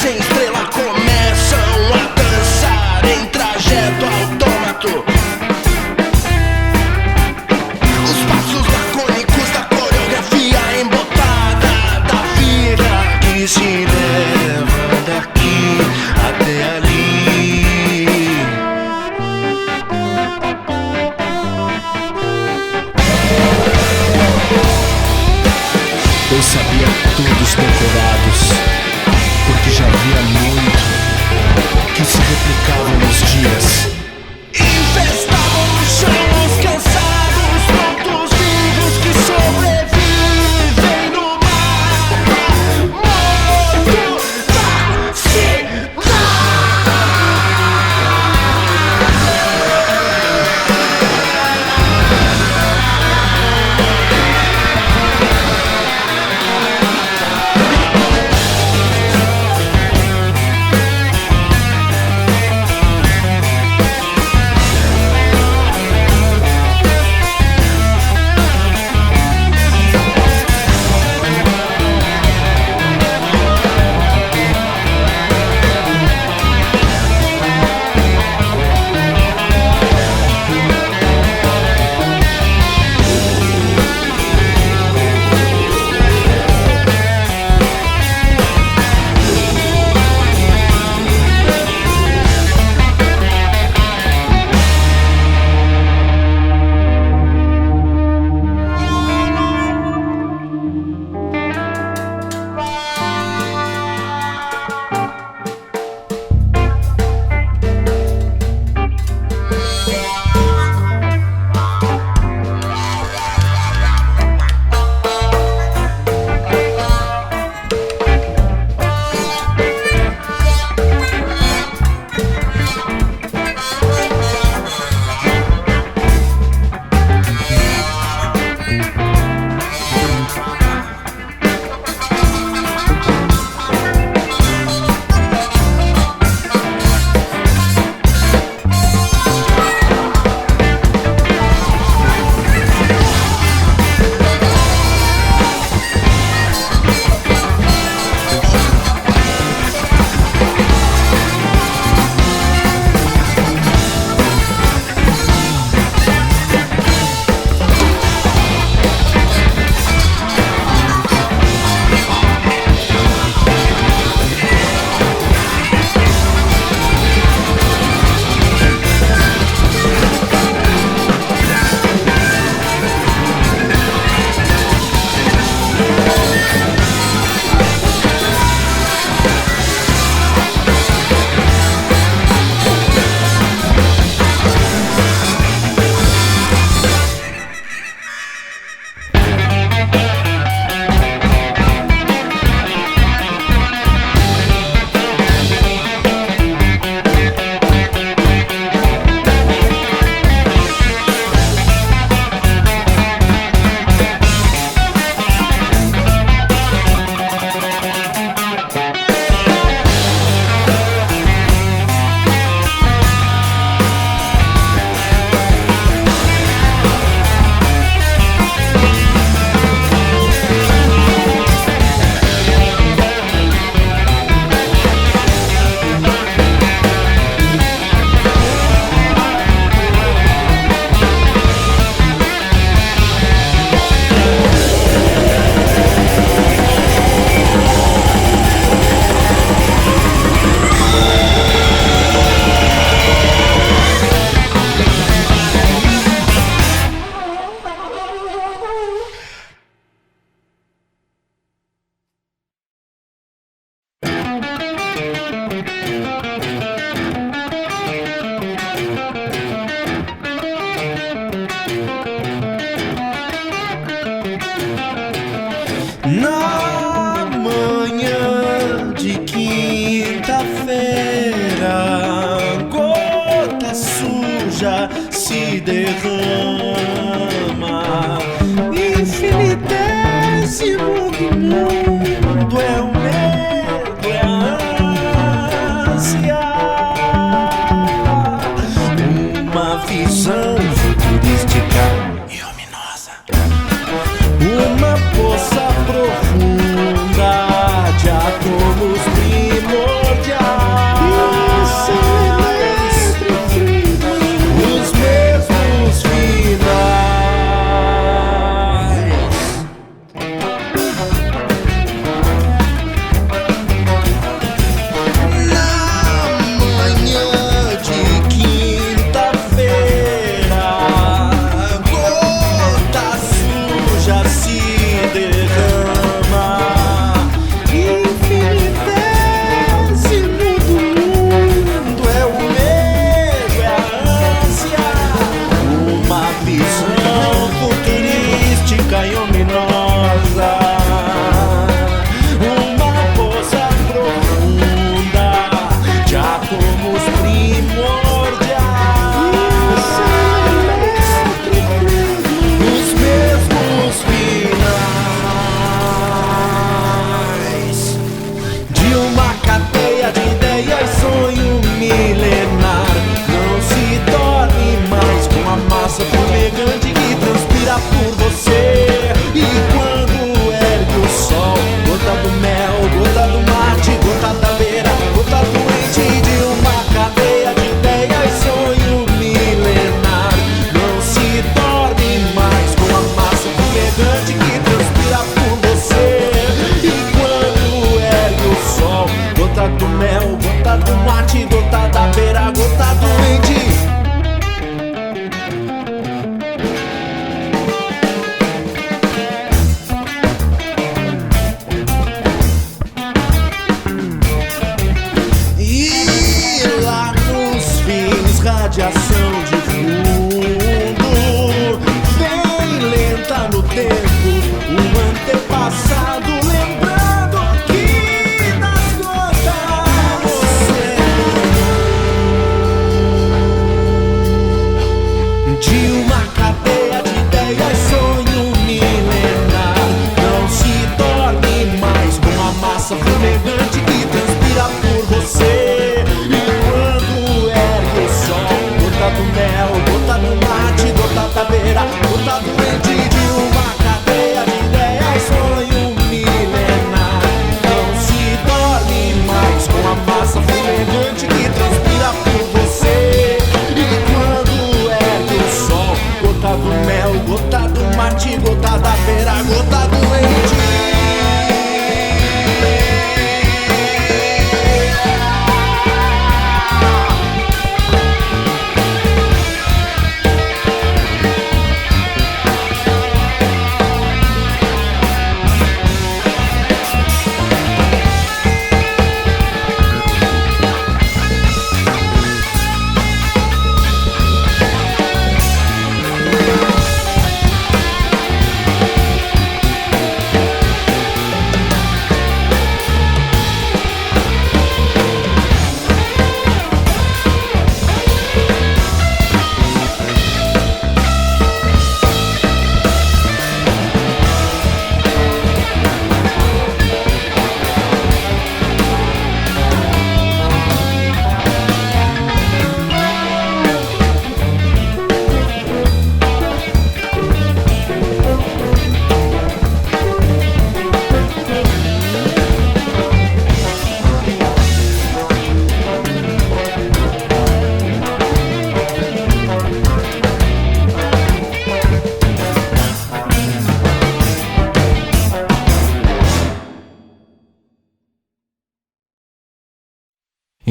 sem estrela começam a dançar em trajeto autômato. Os passos lacônicos da coreografia embotada da vida que se leva daqui até ali. Eu sabia todos decorados, porque já havia muito que se replicavam nos dias. Infestavam no chão os cansados, prontos vivos que sobrevivem no mapa morto da cidade. Na manhã de quinta-feira, gota suja se derrama. Infinitésimo do mundo é o medo, é a ânsia. Uma visão futurística e luminosa. Uma poça profunda de átomos primordiais. gota do mel, gota do mate, gota da beira, gota doente. Radiação de fundo vem lenta no tempo, um antepassado lembrando que nas gotas você de uma cadeia de ideias, sonho milenar. Não se torne mais uma massa fumegante que transpira por você. Gota do mel, gota do mate, gota da beira, gota doente de uma cadeia de ideias, sonho milenar. Não se dorme mais com a massa fumegante que transpira por você. E quando ergue o sol, gota do mel, gota do mate, gota da beira, gota doente.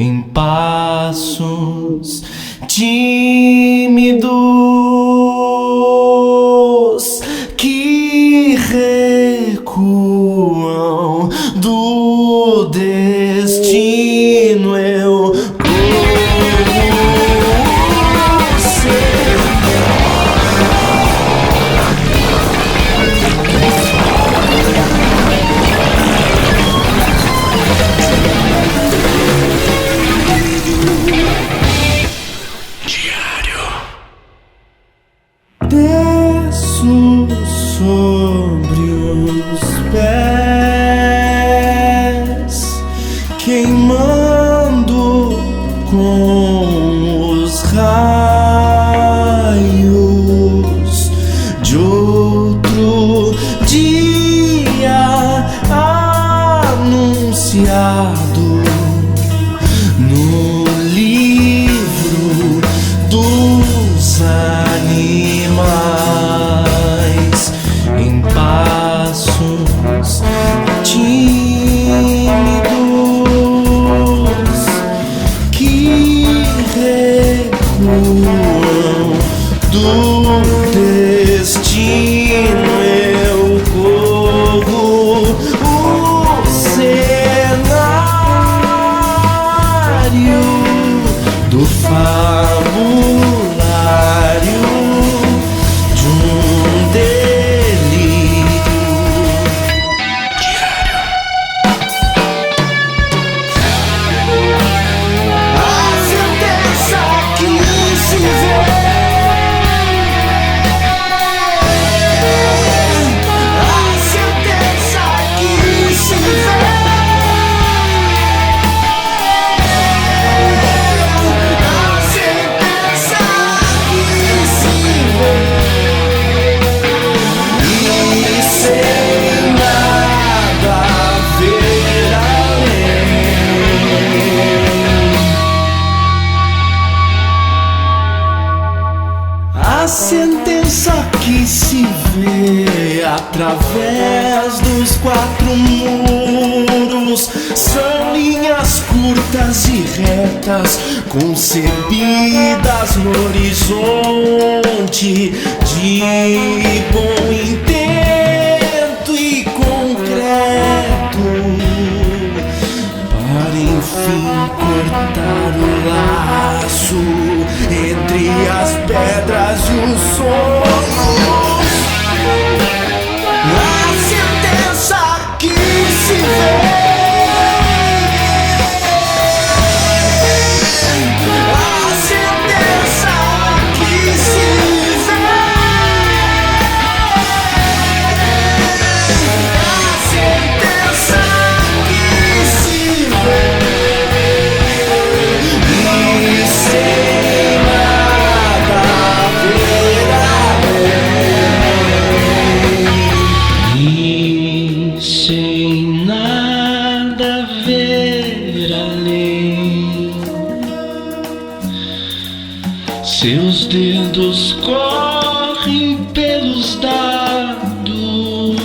Em passos tímidos que recuam do destino, eu desço sobre os pés, queimando com os raios de outro dia anunciado no livro dos animais. Em passos tímidos que recuam do destino, eu corro o cenário do fabulário de um delírio diário. A sentença que se vê, a sentença que se vê, a sentença que se vê através dos quatro muros são linhas curtas e retas, concebidas no horizonte, de bom intento e concreto, para enfim cortar o laço entre as pedras e os sonhos. A sentença que se vê, seus dedos correm pelos dados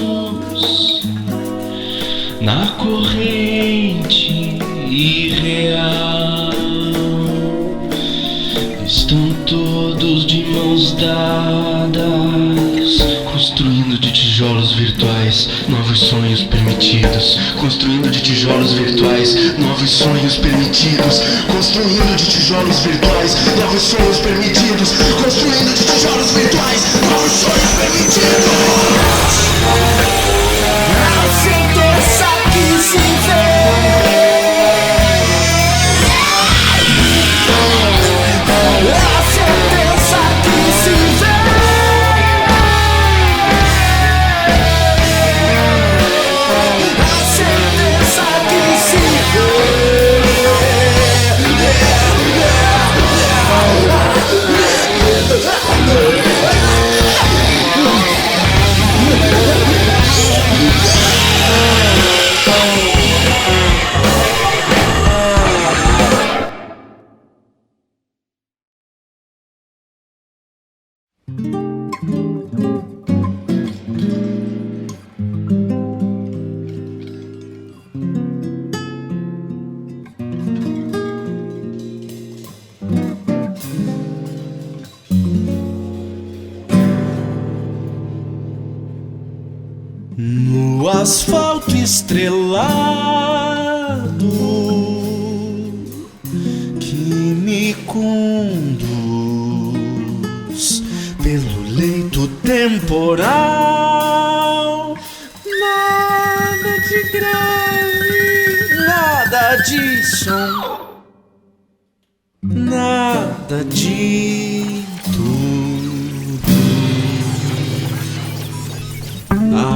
na corrente irreal. Estão todos de mãos dadas, construindo de tijolos virtuais novos sonhos permitidos. Construindo de tijolos virtuais novos sonhos permitidos. Construindo de tijolos virtuais novos sonhos permitidos. Construindo de tijolos virtuais novos sonhos permitidos. a sentença que se vê, a sentença que se vê, a sentença que se vê. No asfalto estrelado que me conduz pelo leito temporal, nada de grave, nada de som, nada de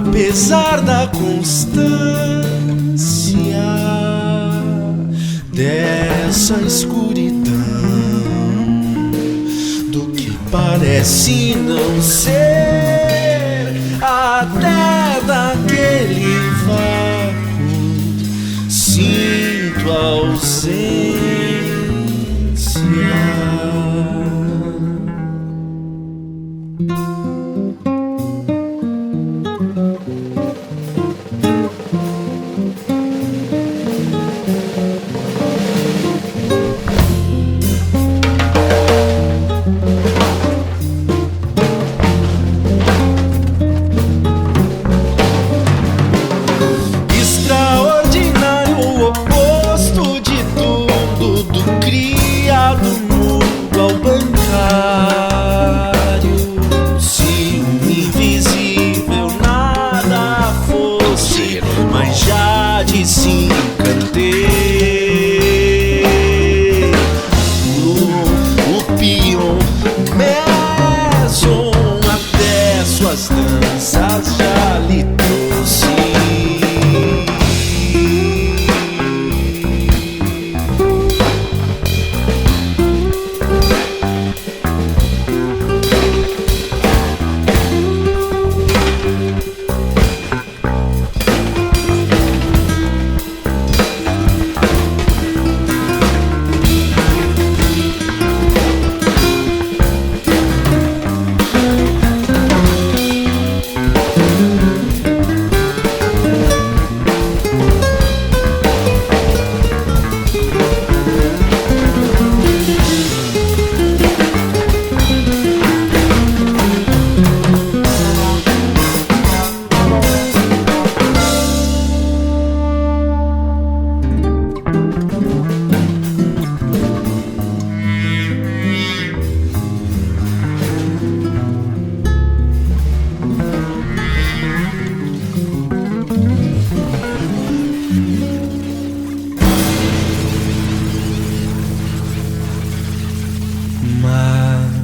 apesar da constância dessa escuridão, do que parece não ser, até daquele vácuo sinto a ausência. Extraordinário, o oposto de tudo do criado.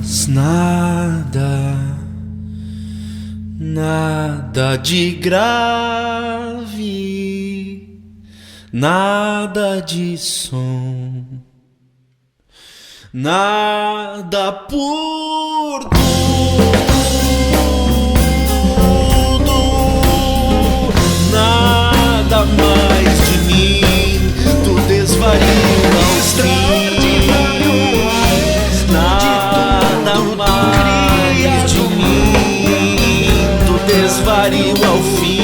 Mas nada de grave, nada de som, nada por tudo, nada mais de mim, tu desvario ao extraordinário, nada mais de mim, tu desvario ao fim,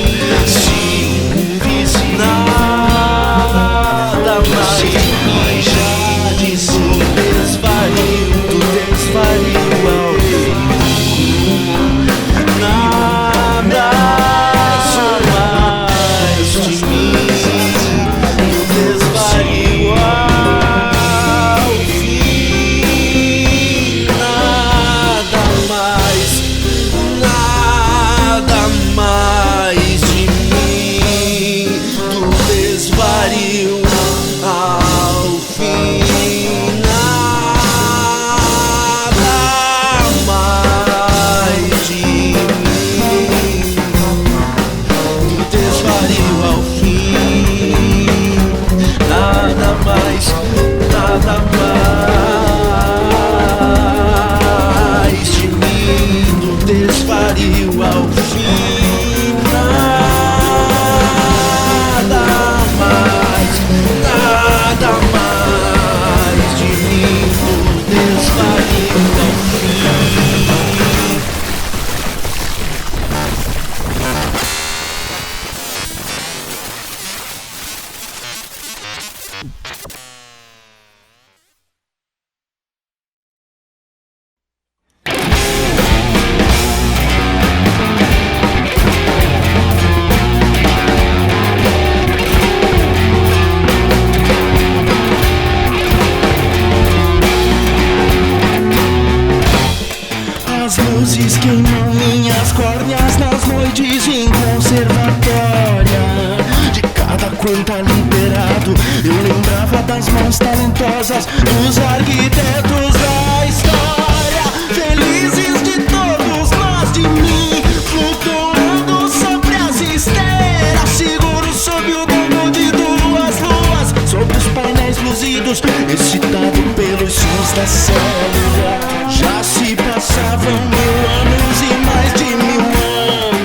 nada mais de mim, já disse, tu desvario ao fim, nada mais de mim, tu desvario ao fim, nada mais de mim, tu desvario ao fim. Desvario ao fim, nada mais de mim, desvario ao As luzes queimam minhas córneas nas noites em conservatória. De cada quanta liberado, eu lembrava das mãos talentosas dos arquitetos da história. Felizes de todos nós, de mim, flutuando sobre as esteiras, seguro sob o domo de duas luas, sobre os painéis luzidos, excitado pelos sons da célula. Já se passavam 1000 anos e mais de 1000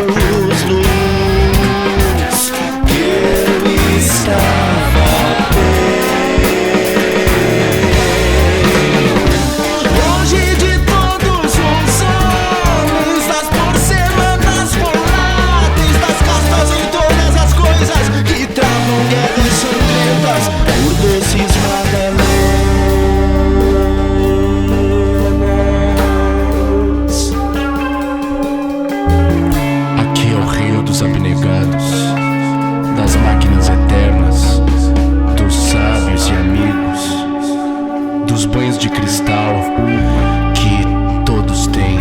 anos luz, que eu estava bem, longe de todos os homens, das porcelanas voláteis, das castas e todas as coisas que travam guerras sangrentas por doces Madalenas. Abnegados, das máquinas eternas, dos sábios e amigos, dos banhos de cristal que todos têm.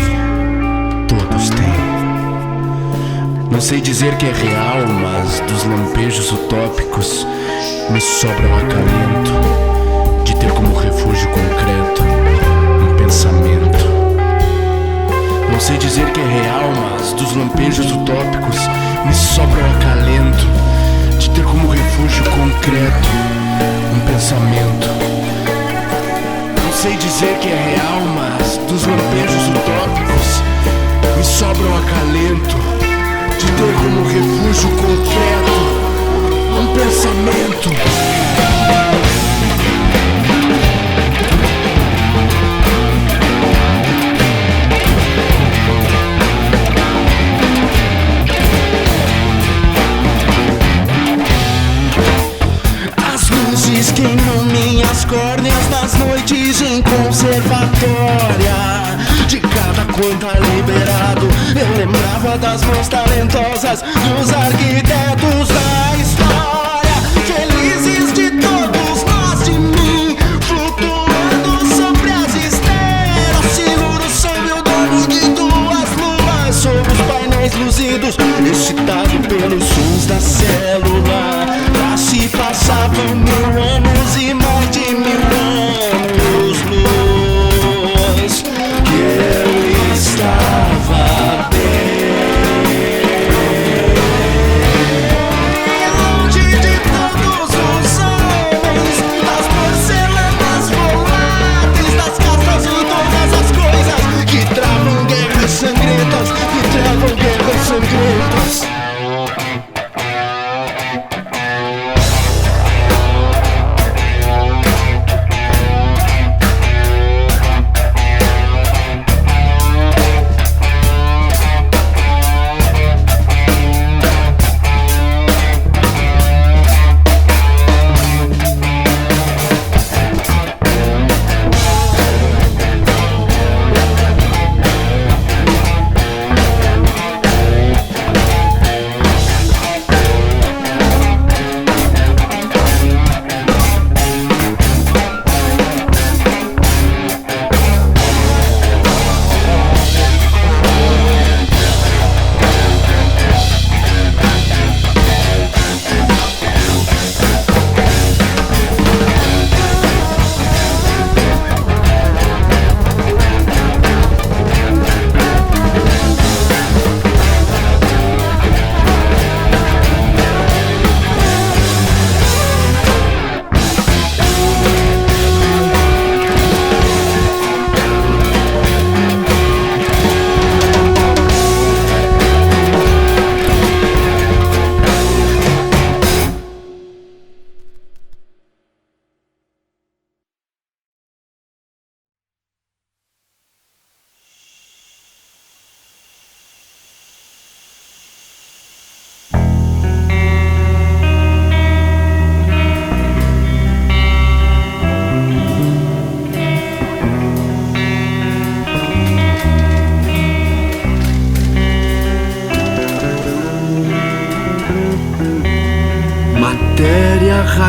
Não sei dizer que é real, mas dos lampejos utópicos me sobra o acalento de ter como refúgio concreto um pensamento. Não sei dizer que é real, mas dos lampejos utópicos me sobra o acalento de ter como refúgio concreto um pensamento. Não sei dizer que é real, mas dos lampejos utópicos me sobra o acalento de ter como refúgio concreto um pensamento. Queimam minhas córneas nas noites em conservatória. De cada quanta liberado, eu lembrava das mãos talentosas dos arquitetos da história. Felizes de todos nós, de mim, flutuando sobre as esteiras, seguro sob o domo de duas luas, sob os painéis luzidos, excitado pelos sons da célula. Já se passavam 1000 anos e mais de 1000 anos luz, que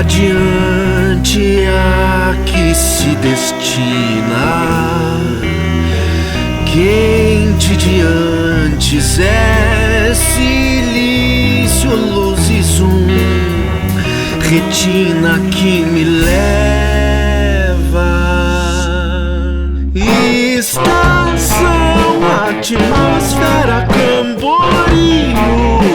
adiante a que se destina. Quente de antes é silício, luz e zoom, retina que me leva. Estação, atmosfera, Camboriú,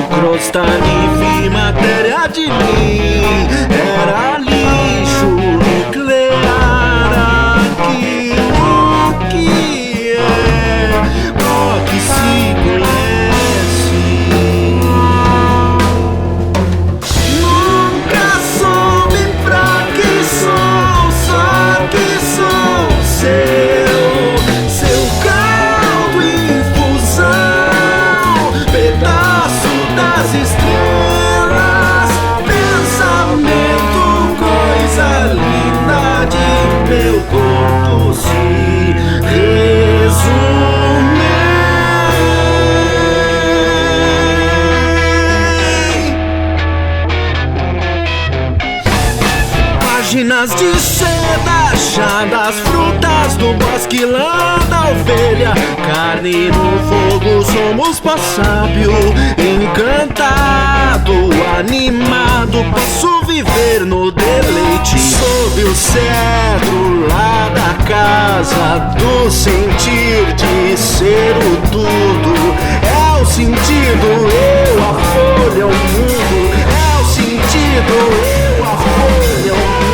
crosta, nível, matéria de mim. Era lixo nuclear, aquilo que é, ó que se conhece. Nunca soube pra que sou, só que sou seu caldo infusão, pedaço das estrelas, pensamento, coisa linda de meu corpo se resume. Páginas de seda, chá das frutas do bosque, lã da ovelha, carne no fogo, somos passábio, encantado, animado, posso viver no deleite. Sob o cedro lá da casa do sentir de ser o tudo, é o sentido, eu, a folha, o mundo, é o sentido, eu, a folha, o mundo.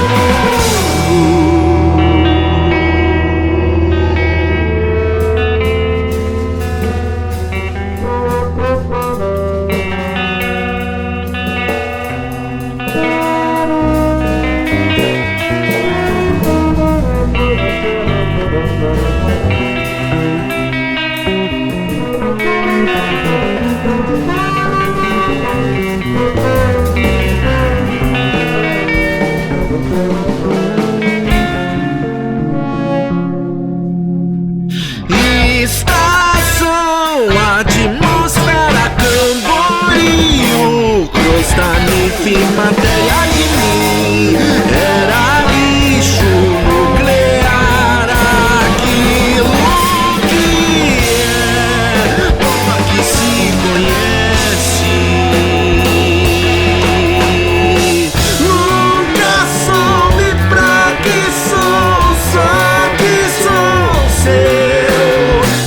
Estação, atmosfera, Camboriú, crosta, nível, matéria de mim. Era lixo nuclear, aquilo que é, porra que se conhece. Nunca soube pra que sou, só que sou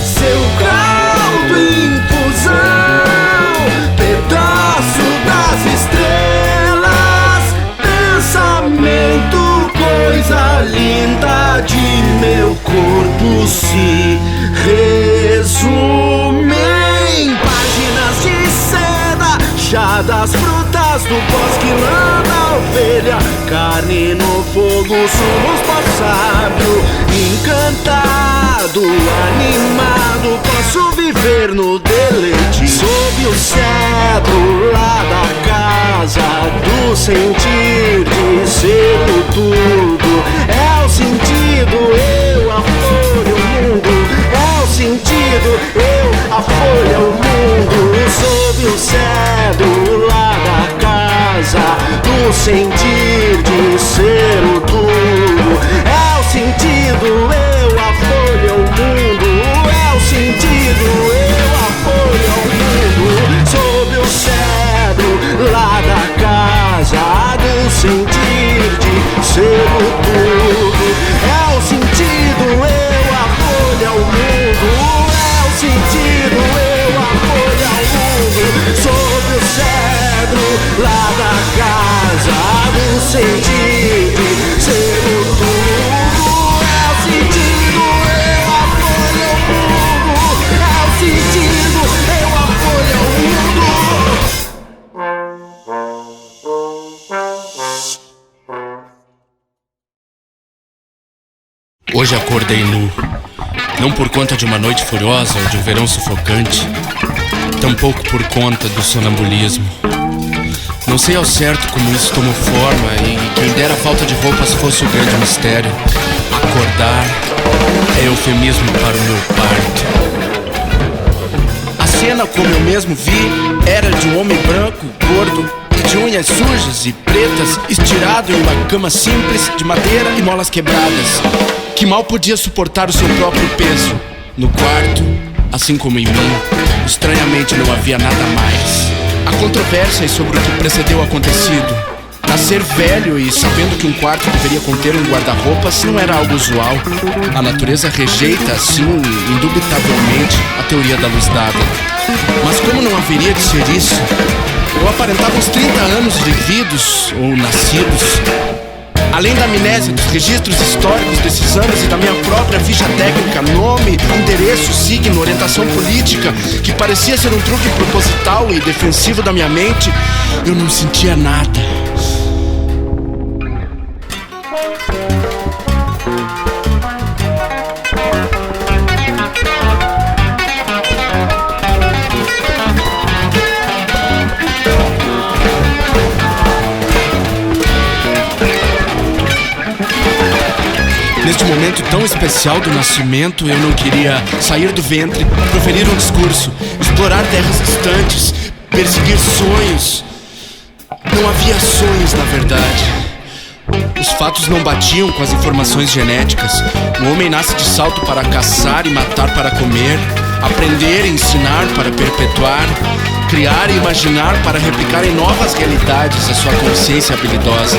seu caldo infusão, pedaço das estrelas, pensamento, coisa linda de meu corpo se resume em páginas de seda, chá das frutas do bosque, lã da ovelha, carne no fogo, somos passábio, encantado, animado, posso viver no deleite. Sob o cedro lá da casa do sentir de ser o tudo, é o sentido, eu, a folha, o mundo, é o sentido, eu, a folha, o mundo. Sob o cedro lá da casa do sentir de ser o tudo, é o sentido, eu, a folha, o mundo, é o sentido, eu, a folha, o mundo. Sob o cedro lá da casa do sentir de ser o tudo, é o sentido, eu, a folha, o mundo, é o sentido, eu, a folha, o mundo. Sob o cedro lá da casa do sentir de ser o tudo, é o sentido, eu, a folha, o mundo, é o sentido, eu, a folha, o mundo. Hoje acordei nu, não por conta de uma noite furiosa ou de um verão sufocante, tampouco por conta do sonambulismo. Não sei ao certo como isso tomou forma, e quem dera a falta de roupas fosse o grande mistério. Acordar é eufemismo para o meu parto. A cena, como eu mesmo vi, era de um homem branco, gordo, Branco de unhas sujas e pretas, estirado em uma cama simples de madeira e molas quebradas, que mal podia suportar o seu próprio peso. No quarto, assim como em mim, estranhamente não havia nada mais. Há controvérsias sobre o que precedeu o acontecido. Nascer velho e sabendo que um quarto deveria conter um guarda-roupas não era algo usual. A natureza rejeita, assim, indubitavelmente, a teoria da luz dada. Mas como não haveria de ser isso, eu aparentava uns 30 anos vividos ou nascidos. Além da amnésia dos registros históricos desses anos e da minha própria ficha técnica, nome, endereço, signo, orientação política, que parecia ser um truque proposital e defensivo da minha mente, eu não sentia nada. Neste momento tão especial do nascimento, eu não queria sair do ventre, proferir um discurso, explorar terras distantes, perseguir sonhos. Não havia sonhos, na verdade. Os fatos não batiam com as informações genéticas. O homem nasce de salto para caçar e matar para comer, aprender e ensinar para perpetuar, criar e imaginar para replicar em novas realidades a sua consciência habilidosa.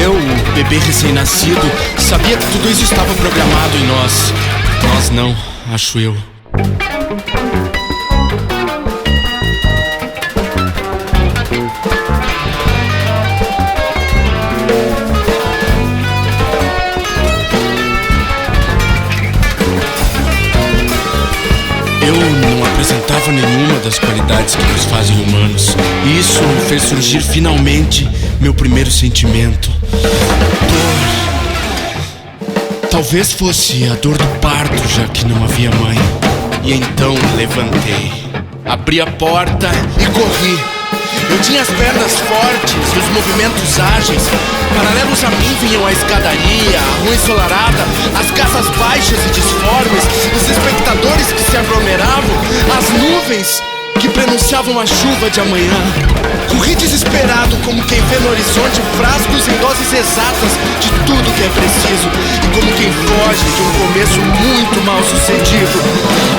Eu, o bebê recém-nascido, sabia que tudo isso estava programado em nós. Nós não, acho eu. Eu não apresentava nenhuma das qualidades que nos fazem humanos. E isso fez surgir finalmente meu primeiro sentimento: dor. Talvez fosse a dor do parto, já que não havia mãe. E então levantei, abri a porta e corri. Eu tinha as pernas fortes e os movimentos ágeis. Paralelos a mim vinham a escadaria, a rua ensolarada, as casas baixas e disformes, os espectadores que se aglomeravam, as nuvens que prenunciavam a chuva de amanhã. Corri desesperado, como quem vê no horizonte frascos em doses exatas de tudo que é preciso, e como quem foge de um começo muito mal sucedido.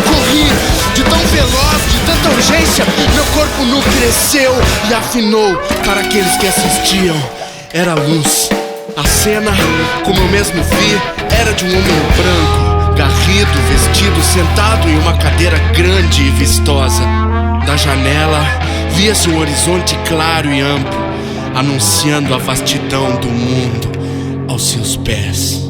Corri de tão veloz, de tanta urgência, meu corpo nu cresceu e afinou para aqueles que assistiam. Era a luz. A cena, como eu mesmo vi, era de um homem branco, garrido, vestido, sentado em uma cadeira grande e vistosa. Da janela, via-se um horizonte claro e amplo, anunciando a vastidão do mundo aos seus pés.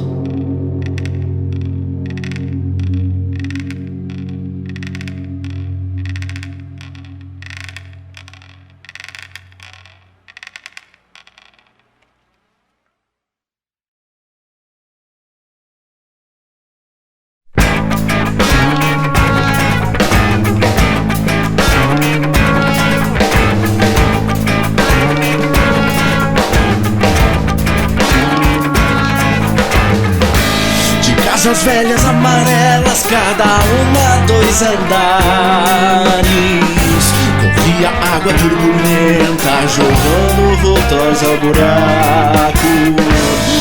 Casas velhas amarelas, cada uma 2 andares. Corria água turbulenta, jorrando vultões ao buraco.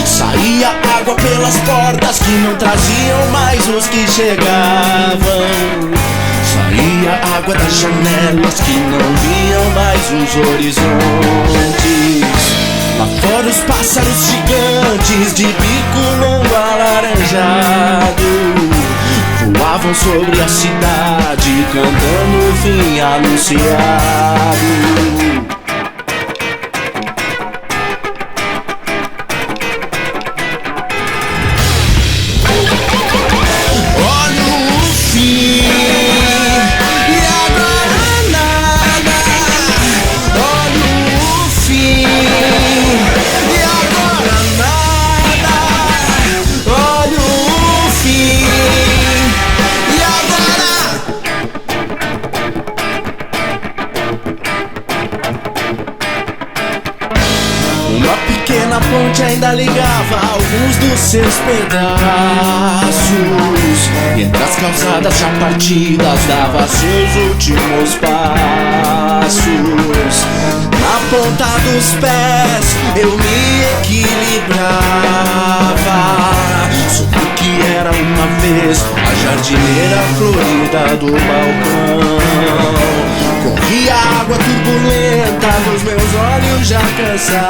Saía água pelas portas que não traziam mais os que chegavam. Saía água das janelas que não viam mais os horizontes. Lá fora os pássaros gigantes de bico longo alaranjado voavam sobre a cidade, cantando o fim anunciado. ainda ligava alguns dos seus pedaços. E entre as calçadas já partidas dava seus últimos passos. Na ponta dos pés eu me equilibrava sobre o que era uma vez a jardineira florida do balcão. Corria água turbulenta nos meus olhos já cansados.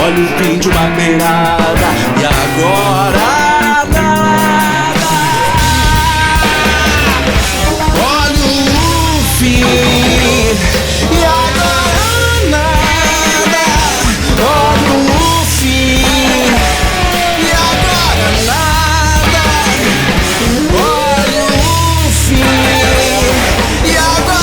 Olha o fim de uma beirada e agora nada. Olha o fim e agora nada. Olha o fim e agora nada. Olha o fim e agora.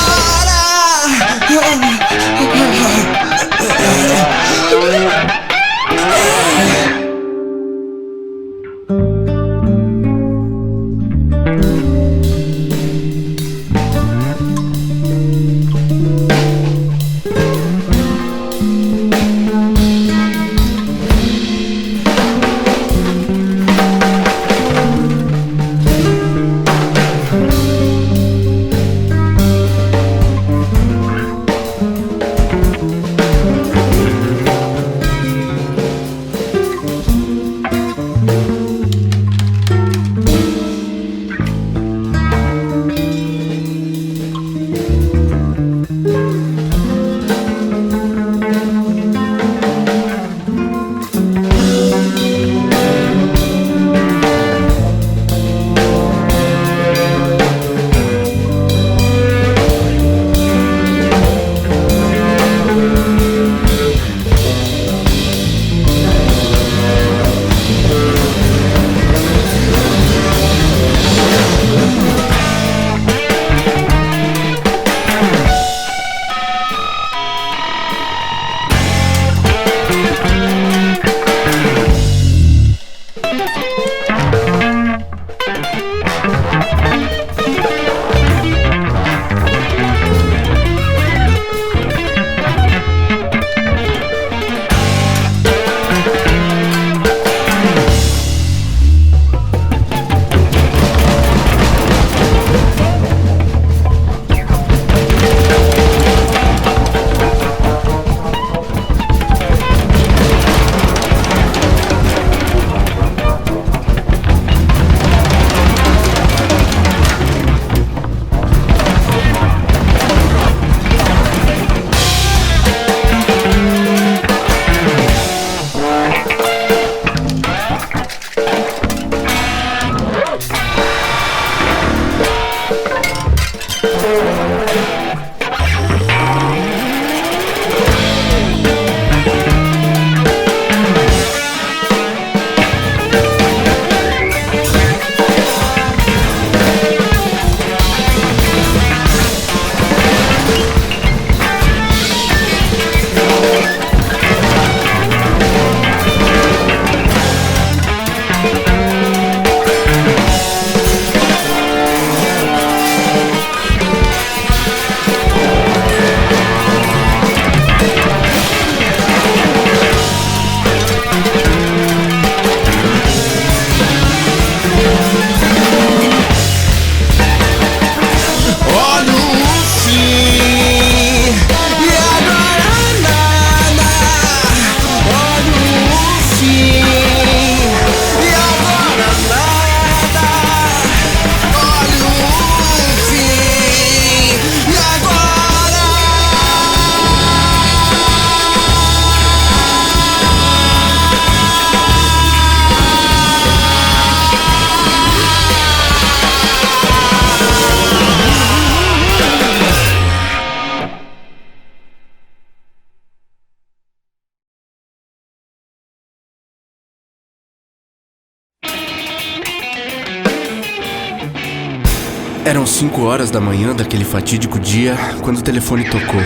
Eram 5 horas da manhã daquele fatídico dia quando o telefone tocou.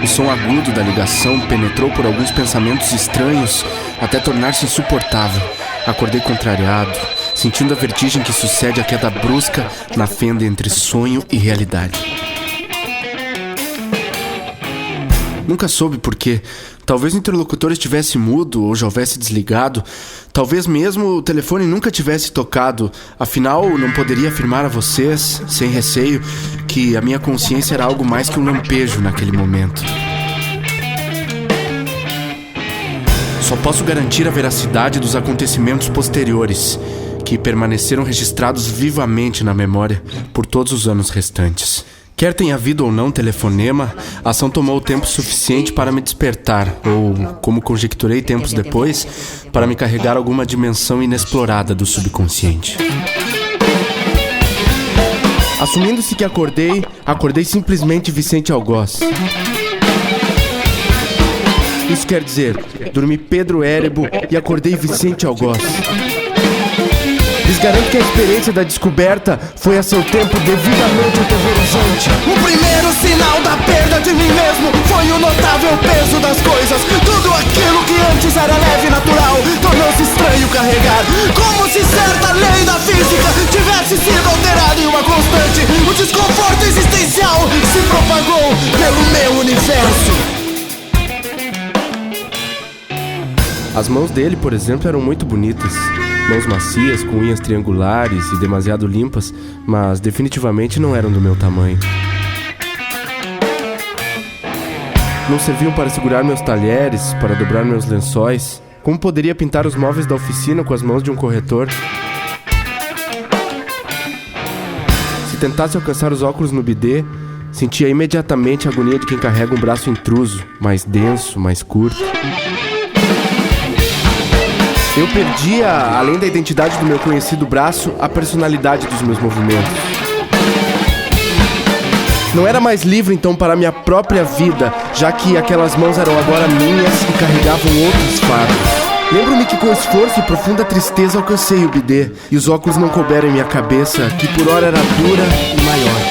O som agudo da ligação penetrou por alguns pensamentos estranhos até tornar-se insuportável. Acordei contrariado, sentindo a vertigem que sucede à queda brusca na fenda entre sonho e realidade. Nunca soube por quê, Talvez o interlocutor estivesse mudo ou já houvesse desligado. Talvez mesmo o telefone nunca tivesse tocado. Afinal, não poderia afirmar a vocês, sem receio, que a minha consciência era algo mais que um lampejo naquele momento. Só posso garantir a veracidade dos acontecimentos posteriores, que permaneceram registrados vivamente na memória por todos os anos restantes. Quer tenha havido ou não telefonema, a ação tomou tempo suficiente para me despertar, ou, como conjecturei tempos depois, para me carregar alguma dimensão inexplorada do subconsciente. Assumindo-se que acordei simplesmente Vicente Algoz. Isso quer dizer, dormi Pedro Érebo e acordei Vicente Algoz. Lhes garanto que a experiência da descoberta foi a seu tempo devidamente aterrorizante. O primeiro sinal da perda de mim mesmo foi o notável peso das coisas. Tudo aquilo que antes era leve e natural tornou-se estranho carregar. Como se certa lei da física tivesse sido alterada em uma constante. O desconforto existencial se propagou pelo meu universo. As mãos dele, por exemplo, eram muito bonitas. Mãos macias, com unhas triangulares e demasiado limpas, mas definitivamente não eram do meu tamanho. Não serviam para segurar meus talheres, para dobrar meus lençóis. Como poderia pintar os móveis da oficina com as mãos de um corretor? Se tentasse alcançar os óculos no bidê, sentia imediatamente a agonia de quem carrega um braço intruso, mais denso, mais curto. Eu perdia, além da identidade do meu conhecido braço, a personalidade dos meus movimentos. Não era mais livre então para minha própria vida, já que aquelas mãos eram agora minhas e carregavam outros fardos. Lembro-me que com esforço e profunda tristeza alcancei o bidê, e os óculos não couberam em minha cabeça, que por ora era dura e maior.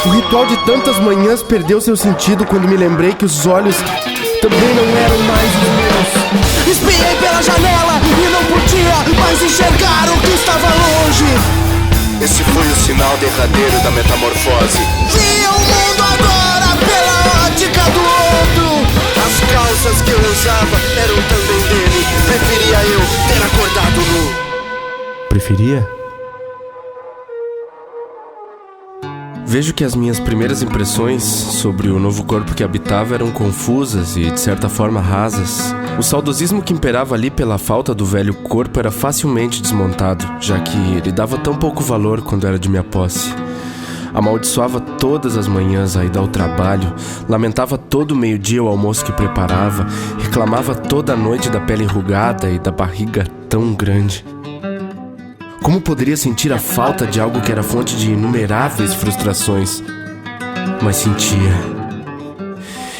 O ritual de tantas manhãs perdeu seu sentido quando me lembrei que os olhos também não eram mais os meus. Espiei pela janela e não podia mais enxergar o que estava longe. Esse foi o sinal derradeiro da metamorfose. Via o mundo agora pela ótica do outro. As calças que eu usava eram também dele. Preferia eu ter acordado nu. Preferia? Vejo que as minhas primeiras impressões sobre o novo corpo que habitava eram confusas e, de certa forma, rasas. O saudosismo que imperava ali pela falta do velho corpo era facilmente desmontado, já que ele dava tão pouco valor quando era de minha posse. Amaldiçoava todas as manhãs a ida ao trabalho, lamentava todo meio-dia o almoço que preparava, reclamava toda a noite da pele enrugada e da barriga tão grande. Como poderia sentir a falta de algo que era fonte de inumeráveis frustrações? Mas sentia.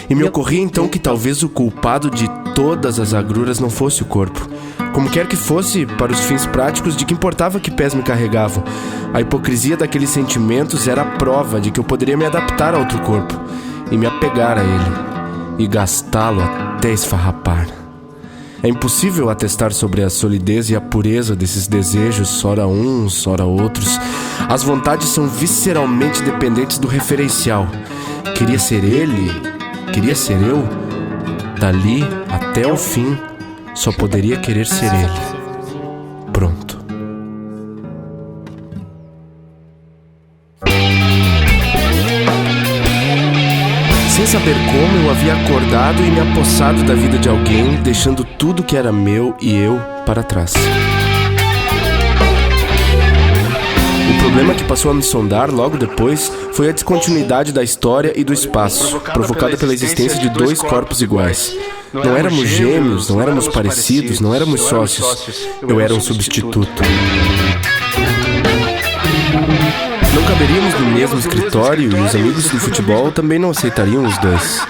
E me ocorria então que talvez o culpado de todas as agruras não fosse o corpo. Como quer que fosse, para os fins práticos, de que importava que pés me carregavam. A hipocrisia daqueles sentimentos era a prova de que eu poderia me adaptar a outro corpo e me apegar a ele e gastá-lo até esfarrapar. É impossível atestar sobre a solidez e a pureza desses desejos, ora uns, ora outros. As vontades são visceralmente dependentes do referencial. Queria ser ele, queria ser eu. Dali até o fim, só poderia querer ser ele. Pronto. Sem saber como, eu havia acordado e me apossado da vida de alguém, deixando tudo que era meu e eu para trás. O problema que passou a me sondar logo depois foi a descontinuidade da história e do espaço, provocada pela existência de dois corpos iguais. Não éramos gêmeos, não éramos parecidos, não éramos sócios. Eu era um substituto. Não caberíamos no mesmo escritório e os amigos do futebol também não aceitariam os dois.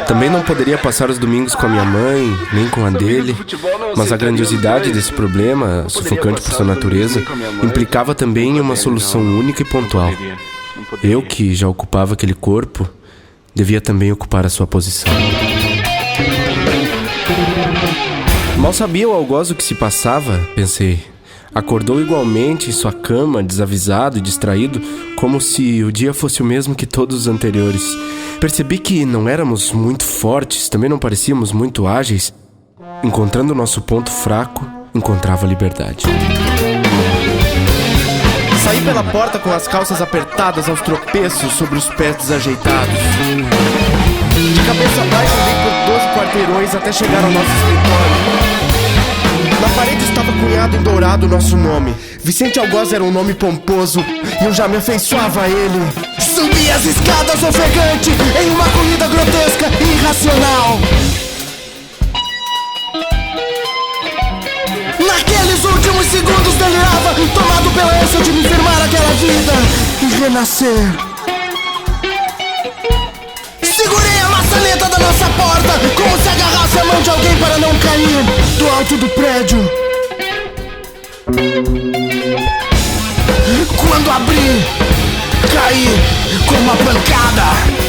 Também não poderia passar os domingos com a minha mãe, nem com a dele. Mas a grandiosidade desse problema, sufocante por sua natureza, implicava também em uma solução única e pontual. Eu, que já ocupava aquele corpo, devia também ocupar a sua posição. Mal sabia o algoz o que se passava, pensei. Acordou igualmente em sua cama, desavisado e distraído, como se o dia fosse o mesmo que todos os anteriores. Percebi que não éramos muito fortes, também não parecíamos muito ágeis. Encontrando nosso ponto fraco, encontrava a liberdade. Saí pela porta com as calças apertadas aos tropeços sobre os pés desajeitados. De cabeça baixa andei por 12 quarteirões até chegar ao nosso escritório. Na parede estava cunhado em dourado o nosso nome. Vicente Algoz era um nome pomposo e eu já me afeiçoava a ele. Subi as escadas ofegante em uma corrida grotesca e irracional. Naqueles últimos segundos delirava, tomado pela ânsia de me firmar aquela vida e renascer. Segurei a maçaneta da nossa porta, como se agarrasse a mão de alguém para não cair do alto do prédio. Quando abri, caí com uma pancada.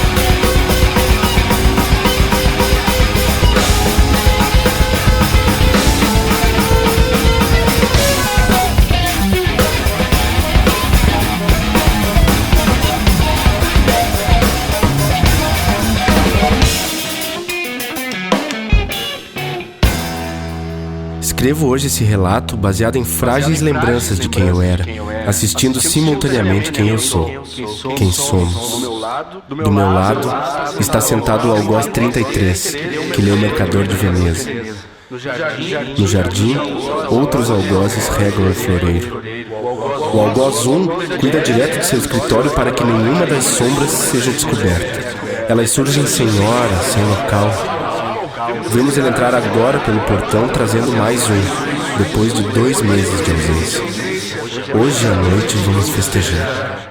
Escrevo hoje esse relato baseado em frágeis lembranças de quem eu era, assistindo simultaneamente quem eu sou, quem somos. Do meu lado está sentado o Algoz 33, que lê O Mercador de Veneza. No jardim, outros algozes regam o floreiro. O Algoz 1 cuida direto de seu escritório para que nenhuma das sombras seja descoberta. Elas surgem sem hora, sem local. Vimos ele entrar agora pelo portão trazendo mais um, depois de 2 meses de ausência. Hoje à noite vamos festejar.